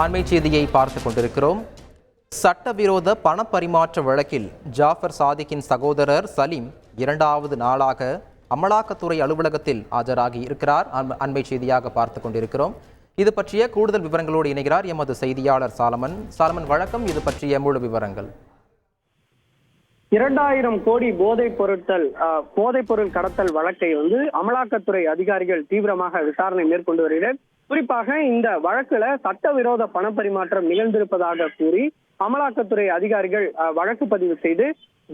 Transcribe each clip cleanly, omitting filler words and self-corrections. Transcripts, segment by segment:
அண்மை செய்தியை பார்த்துக் கொண்டிருக்கிறோம். சட்டவிரோத பணப்பரிமாற்ற வழக்கில் ஜாஃபர் சாதிக்கின் சகோதரர் சலீம் இரண்டாவது நாளாக அமலாக்கத்துறை அலுவலகத்தில் ஆஜராகி இருக்கிறார். அண்மை செய்தியாக பார்த்துக் கொண்டிருக்கிறோம். இது பற்றிய கூடுதல் விவரங்களோடு இணைகிறார் எமது செய்தியாளர் சாலமன். வணக்கம். இது பற்றிய முழு விவரங்கள். 2000 கோடி போதைப் பொருள் கடத்தல் வழக்கை அமலாக்கத்துறை அதிகாரிகள் தீவிரமாக விசாரணை மேற்கொண்டு வருகிறார். குறிப்பாக இந்த வழக்குல சட்டவிரோத பணப்பரிமாற்றம் நிகழ்ந்திருப்பதாக கூறி அமலாக்கத்துறை அதிகாரிகள் வழக்கு பதிவு செய்து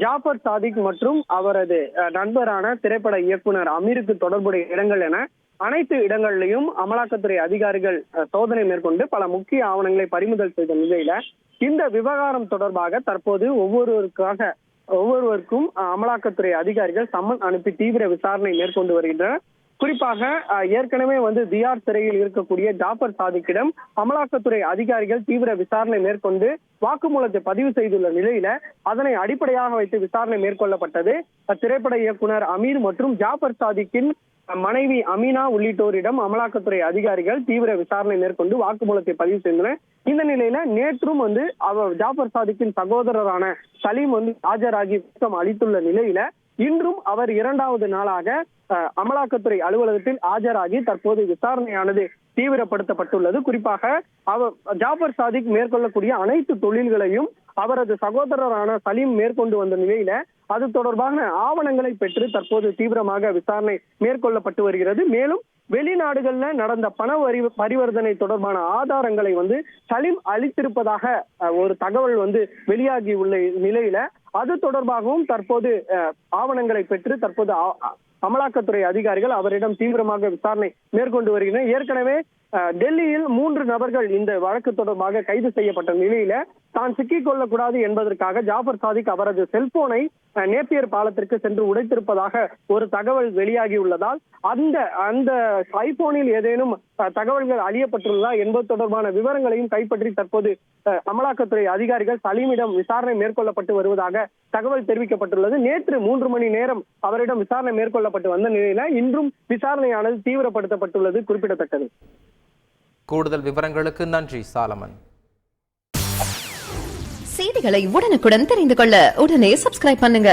ஜாஃபர் சாதிக் மற்றும் அவரது நண்பரான திரைப்பட இயக்குனர் அமீருக்கு தொடர்புடைய இடங்கள் என அனைத்து இடங்களிலும் அமலாக்கத்துறை அதிகாரிகள் சோதனை மேற்கொண்டு பல முக்கிய ஆவணங்களை பறிமுதல் செய்த நிலையில இந்த விவகாரம் தொடர்பாக தற்போது ஒவ்வொருவருக்கும் அமலாக்கத்துறை அதிகாரிகள் சம்மன் அனுப்பி தீவிர விசாரணை மேற்கொண்டு வருகின்றனர். குறிப்பாக ஏற்கனவே தியார் சிறையில் இருக்கக்கூடிய ஜாஃபர் சாதிக்கிடம் அமலாக்கத்துறை அதிகாரிகள் தீவிர விசாரணை மேற்கொண்டு வாக்குமூலத்தை பதிவு செய்துள்ள நிலையில அதனை அடிப்படையாக வைத்து விசாரணை மேற்கொள்ளப்பட்டது. திரைப்பட இயக்குனர் அமீர் மற்றும் ஜாஃபர் சாதிக்கின் மனைவி அமீனா உள்ளிட்டோரிடம் அமலாக்கத்துறை அதிகாரிகள் தீவிர விசாரணை மேற்கொண்டு வாக்குமூலத்தை பதிவு செய்தனர். இந்த நிலையில நேற்றும் ஜாஃபர் சாதிக்கின் சகோதரரான சலீம் ஆஜராகி அளித்துள்ள நிலையில இன்றும் அவர் இரண்டாவது நாளாக அமலாக்கத்துறை அலுவலகத்தில் ஆஜராகி தற்போது விசாரணையானது தீவிரப்படுத்தப்பட்டுள்ளது. குறிப்பாக ஜாஃபர் சாதிக் மேற்கொள்ளக்கூடிய அனைத்து தொழில்களையும் அவரது சகோதரரான சலீம் மேற்கொண்டு வந்த நிலையில அது தொடர்பான ஆவணங்களை பெற்று தற்போது தீவிரமாக விசாரணை மேற்கொள்ளப்பட்டு வருகிறது. மேலும் வெளிநாடுகள்ல நடந்த பண பரிவர்த்தனை தொடர்பான ஆதாரங்களை சலீம் அளித்திருப்பதாக ஒரு தகவல் வெளியாகி உள்ள நிலையில அது தொடர்பாகவும் தற்போது ஆவணங்களை பெற்று தற்போது அமலாக்கத்துறை அதிகாரிகள் அவரிடம் தீவிரமாக விசாரணை மேற்கொண்டு வருகின்றனர். ஏற்கனவே டெல்லியில் 3 நபர்கள் இந்த வழக்கு தொடர்பாக கைது செய்யப்பட்ட நிலையில தான் சிக்கிக் கொள்ளக்கூடாது என்பதற்காக ஜாஃபர் சாதிக் அவரது செல்போனை நேப்பியர் பாலத்திற்கு சென்று உடைத்திருப்பதாக ஒரு தகவல் வெளியாகி உள்ளதால் அந்த ஐபோனில் ஏதேனும் தகவல்கள் அழியப்பட்டுள்ளதா என்பது தொடர்பான விவரங்களையும் கைப்பற்றி தற்போது அமலாக்கத்துறை அதிகாரிகள் சலீமிடம் விசாரணை மேற்கொள்ளப்பட்டு வருவதாக தகவல் தெரிவிக்கப்பட்டுள்ளது. நேற்று 3 மணி நேரம் அவரிடம் விசாரணை மேற்கொள்ளப்பட்டு வந்த நிலையில இன்றும் விசாரணையானது தீவிரப்படுத்தப்பட்டுள்ளது குறிப்பிடத்தக்கது. கூடுதல் விவரங்களுக்கு நன்றி சாலமன். செய்திகளை உடனுக்குடன் தெரிந்து கொள்ள உடனே சப்ஸ்கிரைப் பண்ணுங்க.